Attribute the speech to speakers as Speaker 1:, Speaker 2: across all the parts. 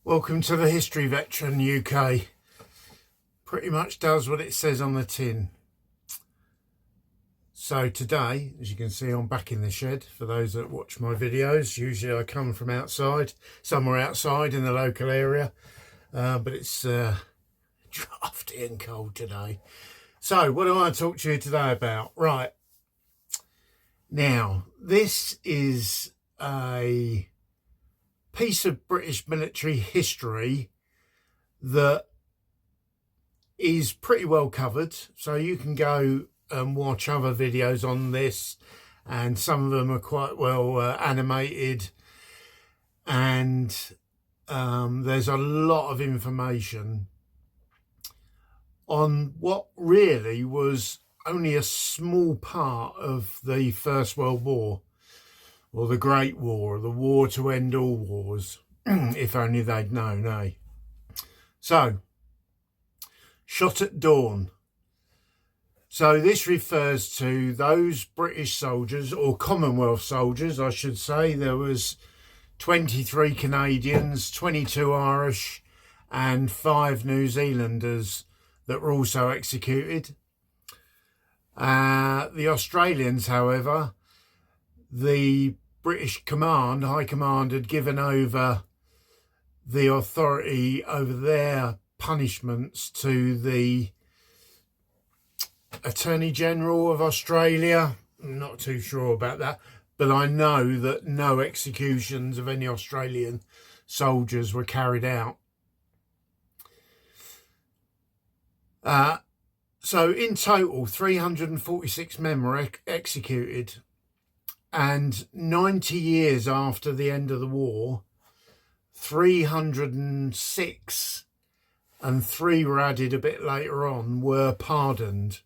Speaker 1: Welcome to the History Veteran UK. Pretty much does what it says on the tin. So today, as you can see, I'm back in the shed. For those that watch my videos, usually I come from outside, somewhere outside in the local area, but it's drafty and cold today. So what do I want to talk to you today about? Right, now this is a piece of British military history that is pretty well covered, so you can go and watch other videos on this, and some of them are quite well animated, and there's a lot of information on what really was only a small part of the First World War, or the Great War, or the war to end all wars. If only they'd known, eh? So, shot at dawn. So this refers to those British soldiers, or Commonwealth soldiers, I should say. There was 23 Canadians, 22 Irish, and 5 New Zealanders that were also executed. The Australians, however, the British command, High Command, had given over the authority over their punishments to the Attorney General of Australia. I'm not too sure about that, but I know that no executions of any Australian soldiers were carried out. So in total, 346 men were executed. And 90 years after the end of the war, 306, and 3 were added a bit later on, were pardoned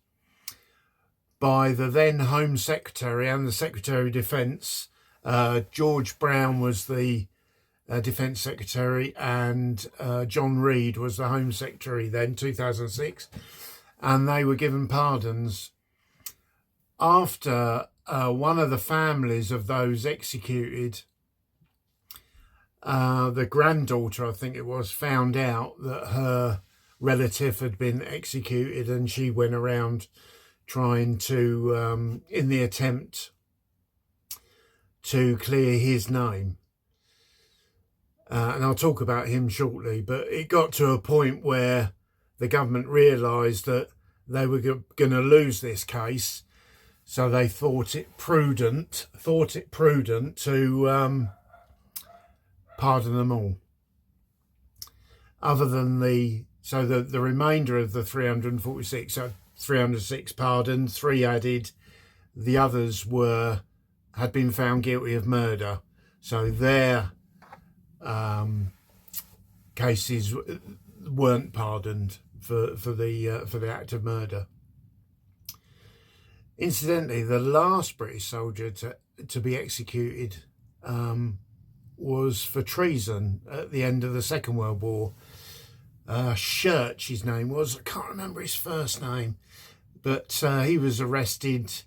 Speaker 1: by the then Home Secretary and the Secretary of Defence. Lord Browne was the Defence Secretary, and John Reid was the Home Secretary then, 2006. And they were given pardons after one of the families of those executed, the granddaughter, I think it was, found out that her relative had been executed, and she went around trying to, in the attempt to clear his name. And I'll talk about him shortly, but it got to a point where the government realised that they were going to lose this case. So they thought it prudent to pardon them all. Other than the remainder of the 346, so 306 pardoned, 3 added. The others had been found guilty of murder, so their cases weren't pardoned for the act of murder. Incidentally, the last British soldier to be executed was for treason at the end of the Second World War. Church, his name was. I can't remember his first name, but he was arrested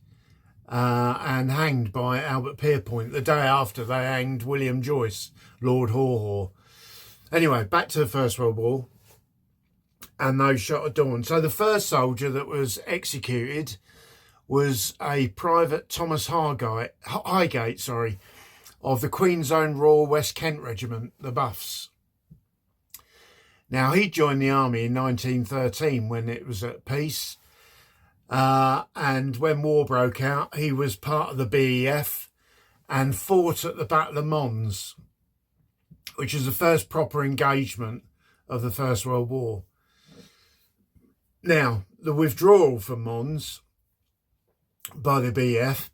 Speaker 1: and hanged by Albert Pierpoint the day after they hanged William Joyce, Lord Haw. Anyway, back to the First World War and those shot at dawn. So the first soldier that was executed was a Private Thomas Highgate, of the Queen's Own Royal West Kent Regiment, the Buffs. Now, he joined the army in 1913 when it was at peace, and when war broke out, he was part of the BEF and fought at the Battle of Mons, which was the first proper engagement of the First World War. Now, the withdrawal from Mons by the BEF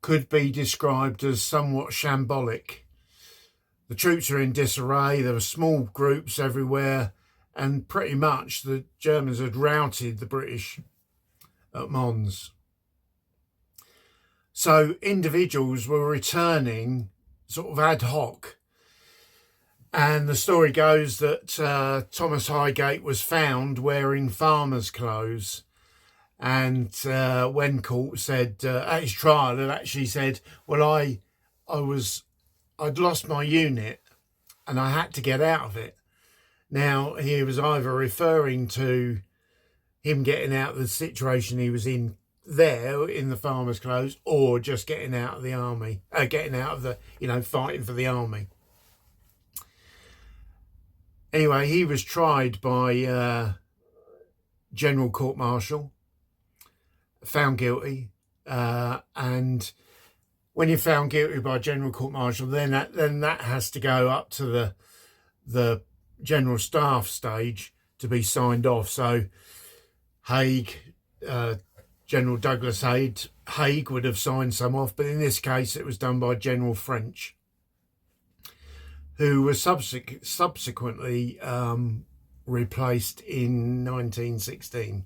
Speaker 1: could be described as somewhat shambolic. The troops were in disarray, there were small groups everywhere, and pretty much the Germans had routed the British at Mons. So individuals were returning sort of ad hoc, and the story goes that Thomas Highgate was found wearing farmer's clothes. And when caught, said at his trial, it actually said, "Well, I'd lost my unit, and I had to get out of it. Now, he was either referring to him getting out of the situation he was in there in the farmer's clothes, or just getting out of the army, getting out of the, fighting for the army. Anyway, he was tried by General Court Martial, found guilty, and when you're found guilty by General Court Martial, then that has to go up to the General Staff stage to be signed off. So Haig, General Douglas Haig would have signed some off, but in this case it was done by General French, who was subsequently replaced in 1916.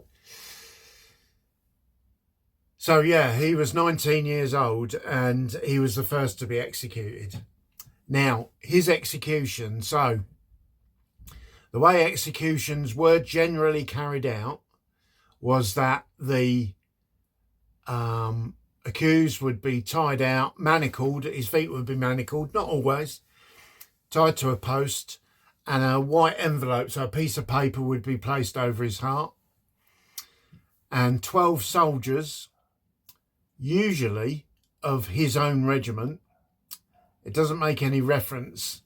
Speaker 1: So yeah, he was 19 years old and he was the first to be executed. Now, his execution, so the way executions were generally carried out was that the accused would be tied out, manacled, his feet would be manacled, not always, tied to a post, and a white envelope, so a piece of paper, would be placed over his heart. And 12 soldiers, usually of his own regiment, it doesn't make any reference,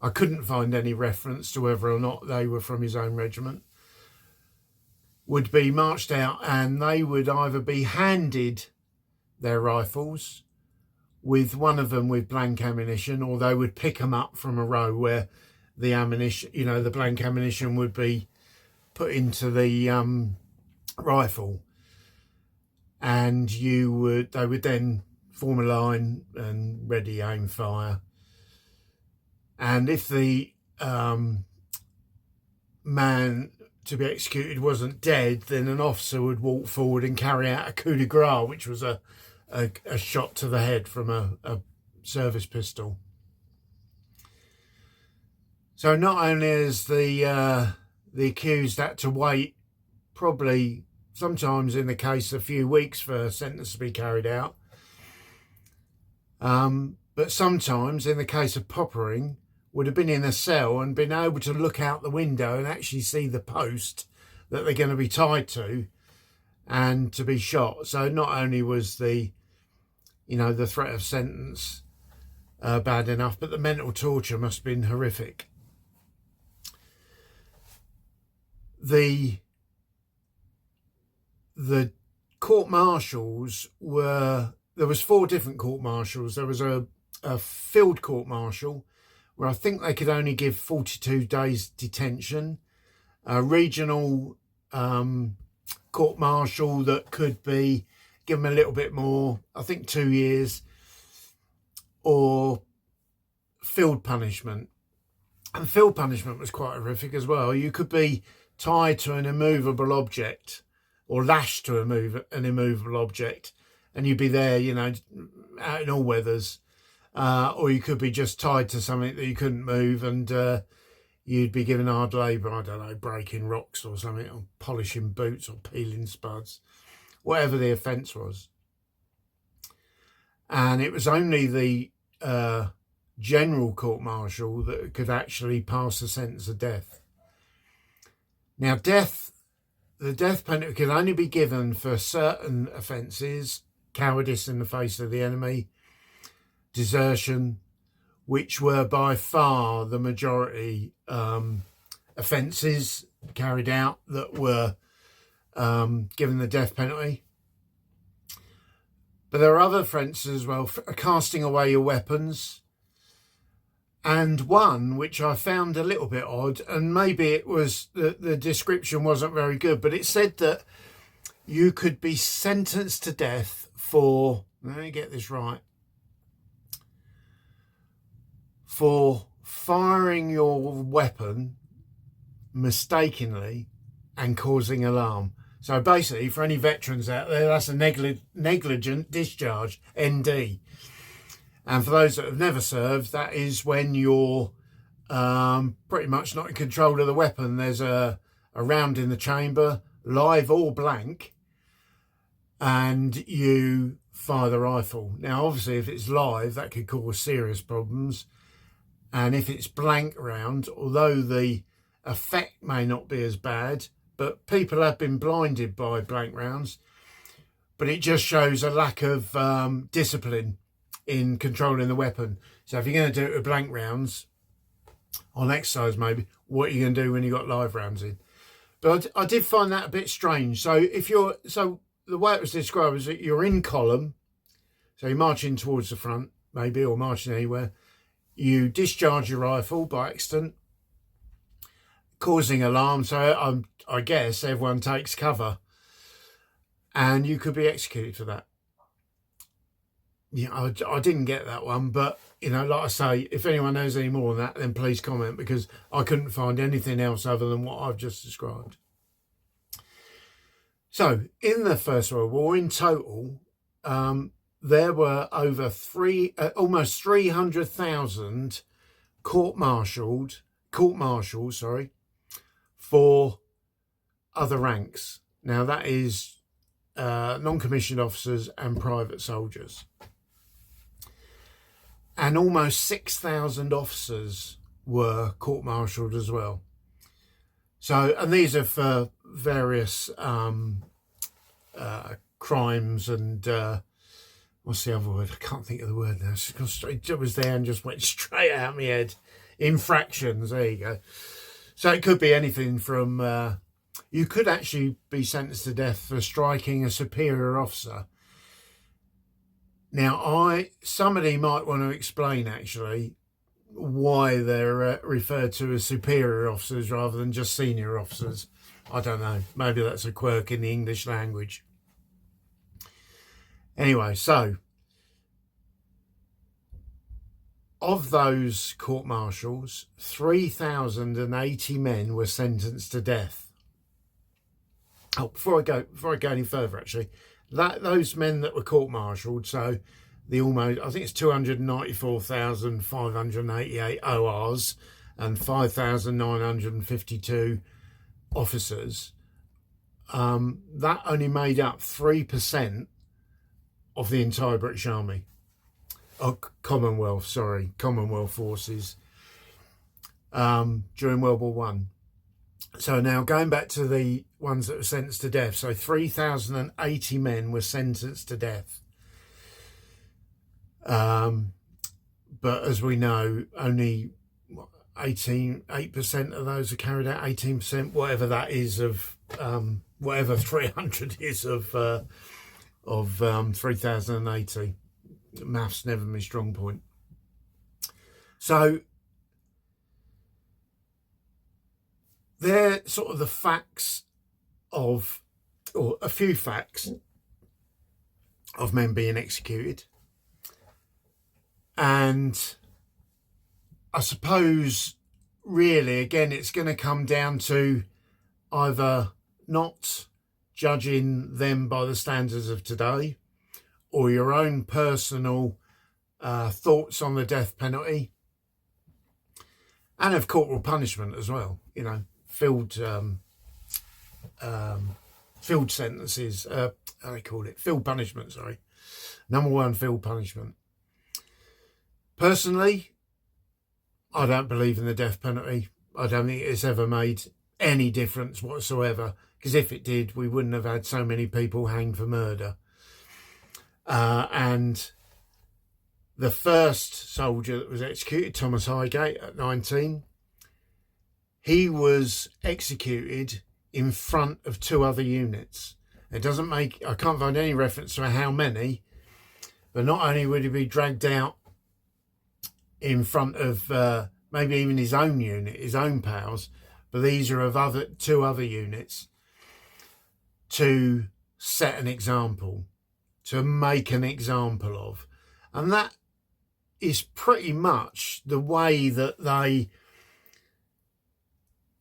Speaker 1: I couldn't find any reference to whether or not they were from his own regiment, would be marched out, and they would either be handed their rifles, with one of them with blank ammunition, or they would pick them up from a row where the ammunition, the blank ammunition would be put into the rifle, and they would then form a line and ready, aim, fire. And if the man to be executed wasn't dead, then an officer would walk forward and carry out a coup de grace, which was a shot to the head from a service pistol. So not only has the accused had to wait, probably sometimes in the case a few weeks, for a sentence to be carried out, but sometimes in the case of Poppering, would have been in a cell and been able to look out the window and actually see the post that they're going to be tied to and to be shot. So not only was the threat of sentence bad enough, but the mental torture must have been horrific. The court martials there was 4 different court martials. There was a field court martial, where I think they could only give 42 days detention. A regional court martial that could be give them a little bit more, I think 2 years, or field punishment. And field punishment was quite horrific as well. You could be tied to an immovable object, or lashed to an immovable object, and you'd be there, out in all weathers. Or you could be just tied to something that you couldn't move, and you'd be given hard labour, I don't know, breaking rocks or something, or polishing boots or peeling spuds, whatever the offence was. And it was only the general court-martial that could actually pass the sentence of death. Now, the death penalty could only be given for certain offences: cowardice in the face of the enemy, desertion, which were by far the majority offences carried out that were given the death penalty. But there are other offences as well: casting away your weapons, and one which I found a little bit odd, and maybe it was the description wasn't very good, but it said that you could be sentenced to death for, let me get this right, for firing your weapon mistakenly and causing alarm. So basically, for any veterans out there, that's a negligent discharge, ND. And for those that have never served, that is when you're pretty much not in control of the weapon. There's a round in the chamber, live or blank, and you fire the rifle. Now, obviously, if it's live, that could cause serious problems. And if it's blank round, although the effect may not be as bad, but people have been blinded by blank rounds, but it just shows a lack of discipline in controlling the weapon. So if you're going to do it with blank rounds on exercise, maybe, what are you going to do when you've got live rounds in? But I did find that a bit strange. So the way it was described is that you're in column, so you're marching towards the front, maybe, or marching anywhere. You discharge your rifle by accident, causing alarm. So I guess everyone takes cover, and you could be executed for that. Yeah, I didn't get that one, but like I say, if anyone knows any more on that, then please comment, because I couldn't find anything else other than what I've just described. So in the First World War, in total, there were over almost 300,000 court-martials, for other ranks. Now that is non-commissioned officers and private soldiers. And almost 6,000 officers were court-martialed as well. So, and these are for various crimes and what's the other word? I can't think of the word now. It was there and just went straight out of my head. Infractions, there you go. So it could be anything from, you could actually be sentenced to death for striking a superior officer. Now, somebody might want to explain actually why they're referred to as superior officers rather than just senior officers. I don't know. Maybe that's a quirk in the English language. Anyway, so of those court-martials, 3,080 men were sentenced to death. Oh, before I go any further, actually, those men that were court-martialed, so I think it's 294,588 ORs and 5,952 officers, that only made up 3% of the entire British Army. Commonwealth forces during World War One. So now going back to the ones that were sentenced to death, so 3,080 men were sentenced to death. But as we know, only 8% of those are carried out, 18%, whatever that is of whatever 300 is of 3,080. Maths never my strong point. So they're sort of the facts of, or a few facts of men being executed. And I suppose really, again, it's going to come down to either not judging them by the standards of today, or your own personal thoughts on the death penalty, and of corporal punishment as well. Field sentences. How do they call it? Field punishment. Sorry, number one, field punishment. Personally, I don't believe in the death penalty. I don't think it's ever made any difference whatsoever, because if it did, we wouldn't have had so many people hanged for murder. And the first soldier that was executed, Thomas Highgate, at 19, he was executed in front of 2 other units. I can't find any reference to how many, but not only would he be dragged out in front of maybe even his own unit, his own pals, but these are of 2 other units, to set an example, to make an example of. And that is pretty much the way that they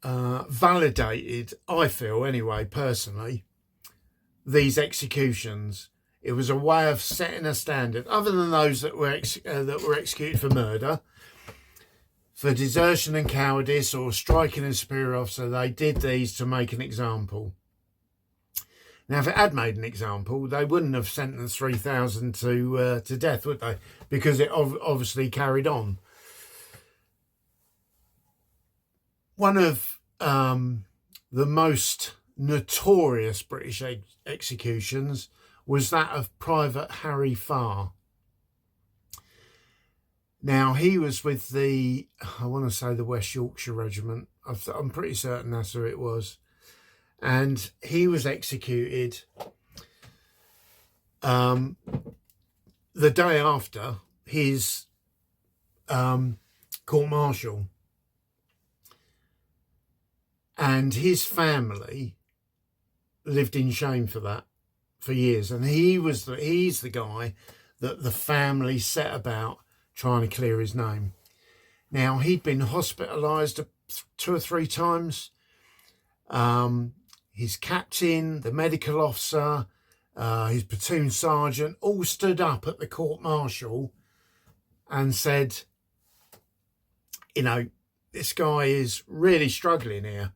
Speaker 1: validated, I feel anyway, personally, these executions. It was a way of setting a standard, other than those that were executed for murder, for desertion and cowardice, or striking a superior officer. They did these to make an example. Now, if it had made an example, they wouldn't have sentenced 3,000 to death, would they? Because it obviously carried on. one of the most notorious British executions was that of Private Harry Farr. Now, he was with the, I want to say the West Yorkshire Regiment. I'm pretty certain that's who it was. And he was executed the day after his court-martial. And his family lived in shame for that for years. And he's the guy that the family set about trying to clear his name. Now, he'd been hospitalised 2 or 3 times. His captain, the medical officer, his platoon sergeant all stood up at the court-martial and said, you know, this guy is really struggling here.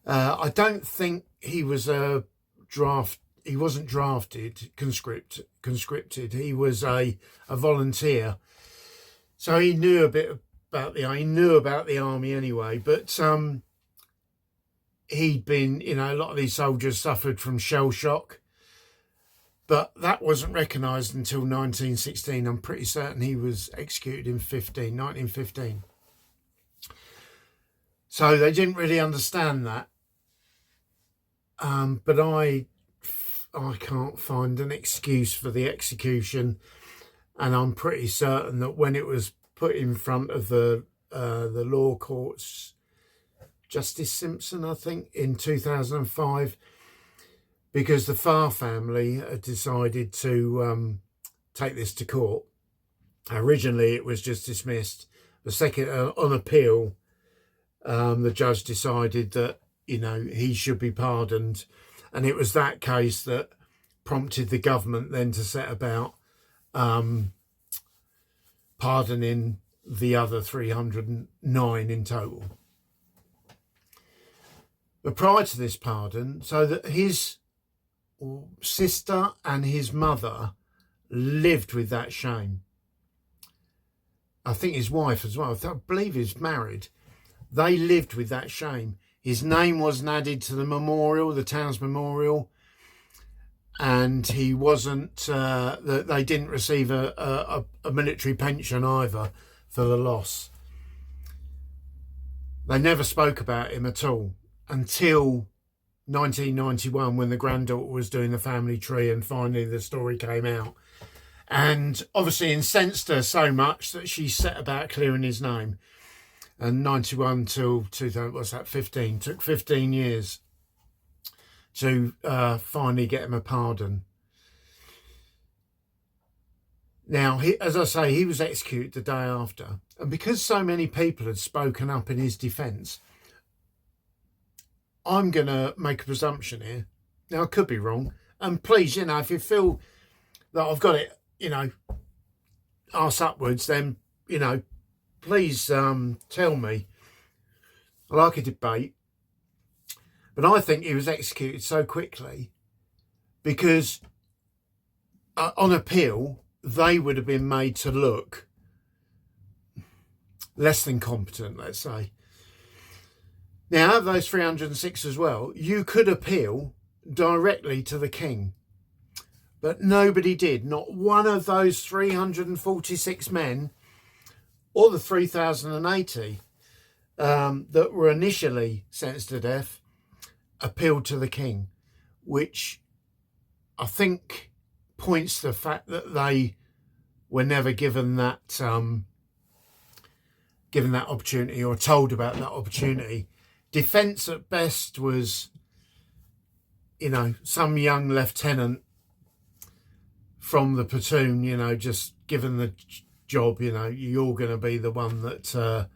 Speaker 1: I don't think he was he wasn't drafted, conscripted. He was a volunteer. So he knew a bit about the army anyway, but he'd been, you know, a lot of these soldiers suffered from shell shock, but that wasn't recognised until 1916. I'm pretty certain he was executed in 1915. So they didn't really understand that. But I can't find an excuse for the execution. And I'm pretty certain that when it was put in front of the law courts, Justice Simpson, I think, in 2005, because the Farr family had decided to take this to court. Originally, it was just dismissed. The second, on appeal, the judge decided that, you know, he should be pardoned. And it was that case that prompted the government then to set about pardoning the other 309 in total. But prior to this pardon, so that his sister and his mother lived with that shame. I think his wife as well, I believe he's married. They lived with that shame. His name wasn't added to the memorial, the town's memorial, and he wasn't, they didn't receive a military pension either for the loss. They never spoke about him at all until 1991, when the granddaughter was doing the family tree and finally the story came out. And obviously incensed her so much that she set about clearing his name. And 91 till 2000, what's that, 15, took 15 years to finally get him a pardon. Now, as I say, he was executed the day after. And because so many people had spoken up in his defence, I'm going to make a presumption here. Now, I could be wrong. And please, you know, if you feel that I've got it, you know, arse upwards, then, you know, please tell me. I like a debate. But I think he was executed so quickly because on appeal, they would have been made to look less than competent, let's say. Now, out of those 306 as well, you could appeal directly to the King. But nobody did. Not one of those 346 men or the 3,080 that were initially sentenced to death appealed to the King, which I think points to the fact that they were never given that opportunity or told about that opportunity. Defence at best was, you know, some young lieutenant from the platoon, you know, just given the job, you know, you're going to be the one that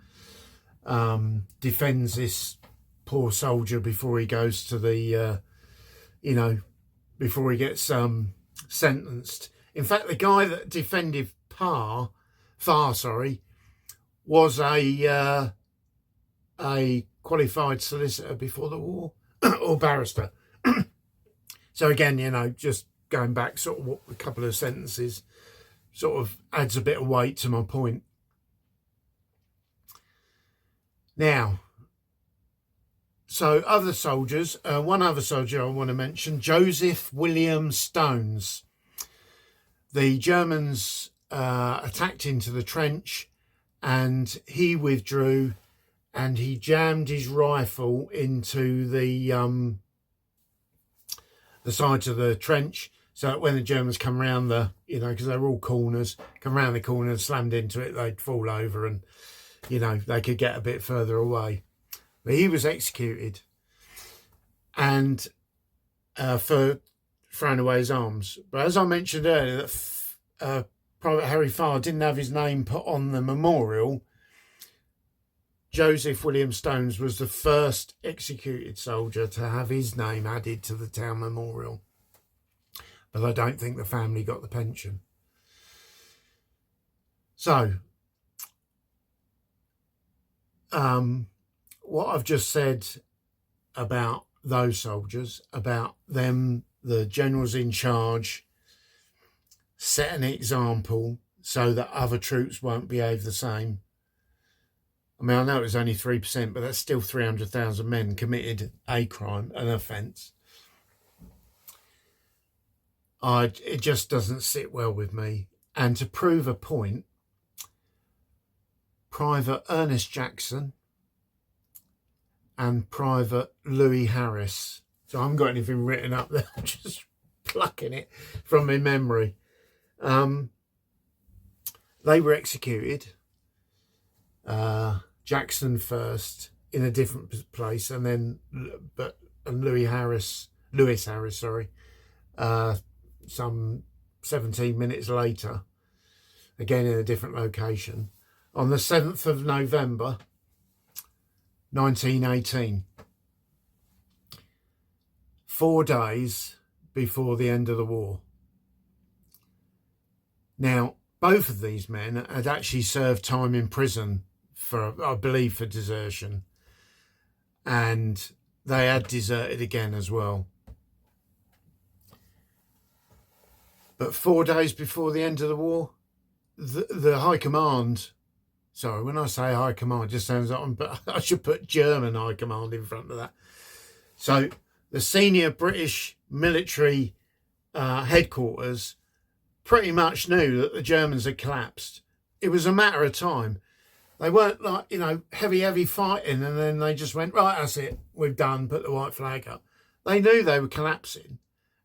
Speaker 1: defends this poor soldier before he goes to the, you know, before he gets sentenced. In fact, the guy that defended Farr, was a qualified solicitor before the war, or barrister. So again, you know, just going back sort of a couple of sentences sort of adds a bit of weight to my point. Now, So other soldiers, one other soldier I want to mention, Joseph William Stones. The Germans attacked into the trench and he withdrew and he jammed his rifle into the sides of the trench, so that when the Germans come round because they were all corners, come round the corner and slammed into it, they'd fall over and, they could get a bit further away. But he was executed and for throwing away his arms. But as I mentioned earlier, that Private Harry Farr didn't have his name put on the memorial. Joseph William Stones was the first executed soldier to have his name added to the town memorial. But I don't think the family got the pension. So, what I've just said about those soldiers, about them, the generals in charge, set an example so that other troops won't behave the same. I mean, I know it was only 3%, but that's still 300,000 men committed a crime, an offence. It just doesn't sit well with me. And to prove a point, Private Ernest Jackson and Private Louis Harris. So I haven't got anything written up there. I'm just plucking it from my memory. They were executed. Jackson first in a different place, and then Louis Harris, some 17 minutes later, again in a different location, on the 7th of November 1918, 4 days before the end of the war. Now, both of these men had actually served time in prison for, I believe, for desertion, and they had deserted again as well. But 4 days before the end of the war, the High Command, sorry, when I say High Command, it just sounds like but I should put German High Command in front of that. So the senior British military headquarters pretty much knew that the Germans had collapsed. It was a matter of time. They weren't like, heavy fighting and then they just went, right, that's it, we've done, put the white flag up. They knew they were collapsing,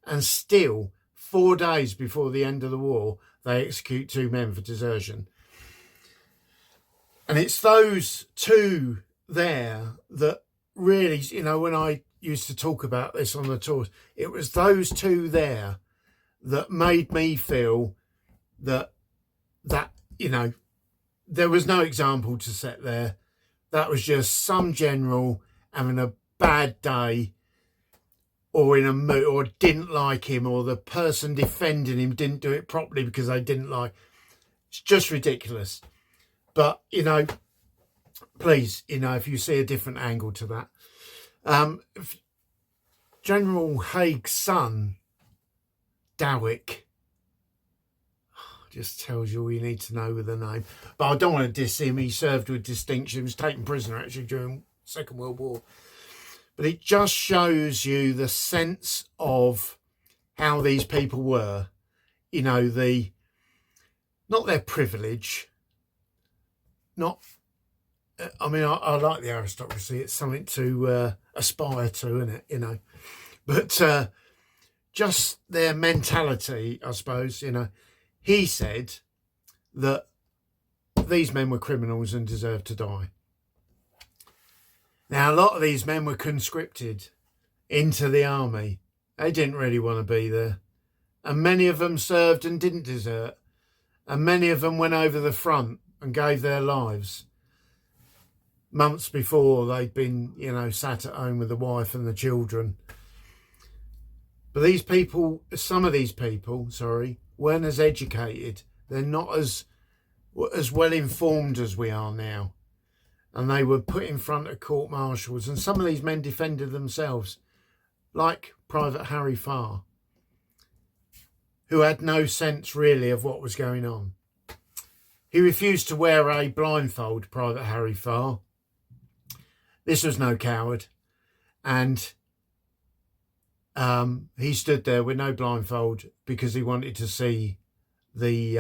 Speaker 1: and still 4 days before the end of the war, they execute 2 men for desertion. And it's those two there that really, when I used to talk about this on the tours, it was those two there that made me feel that there was no example to set there. That was just some general having a bad day, or in a mood, or didn't like him, or the person defending him didn't do it properly because they didn't like. It's just ridiculous. But, please, if you see a different angle to that. General Haig's son, Dowick, just tells you all you need to know with the name. But I don't want to diss him. He served with distinction. He was taken prisoner, actually, during the Second World War. But it just shows you the sense of how these people were. Not their privilege. I like the aristocracy. It's something to aspire to, isn't it? But just their mentality, I suppose, He said that these men were criminals and deserved to die. Now, a lot of these men were conscripted into the army. They didn't really want to be there. And many of them served and didn't desert. And many of them went over the front and gave their lives months before they'd been, sat at home with the wife and the children. But some of these people, weren't as educated. They're not as well informed as we are now. And they were put in front of court martials. And some of these men defended themselves, like Private Harry Farr, who had no sense really of what was going on. He refused to wear a blindfold, Private Harry Farr. This was no coward. and he stood there with no blindfold because he wanted to see the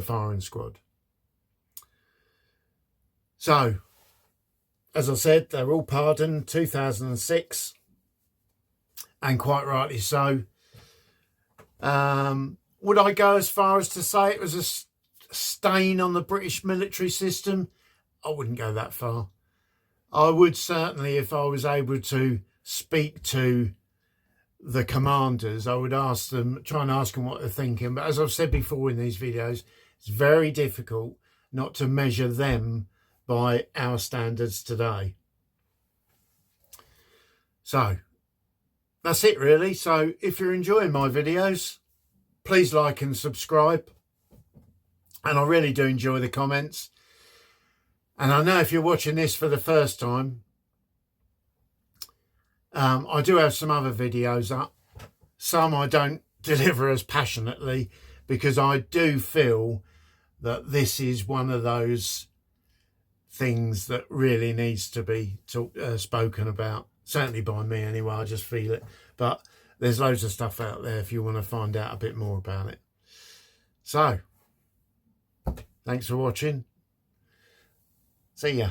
Speaker 1: firing squad. So, as I said, they're all pardoned 2006, and quite rightly so. Would I go as far as to say it was a stain on the British military system? I wouldn't go that far. I would certainly, if I was able to speak to the commanders, I would ask them, try and ask them what they're thinking. But as I've said before in these videos, it's very difficult not to measure them by our standards today. So that's it really. So if you're enjoying my videos, please like and subscribe. And I really do enjoy the comments. And I know if you're watching this for the first time, I do have some other videos up. Some I don't deliver as passionately because I do feel that this is one of those things that really needs to be spoken about. Certainly by me anyway, I just feel it. But there's loads of stuff out there if you want to find out a bit more about it. So, thanks for watching. See ya.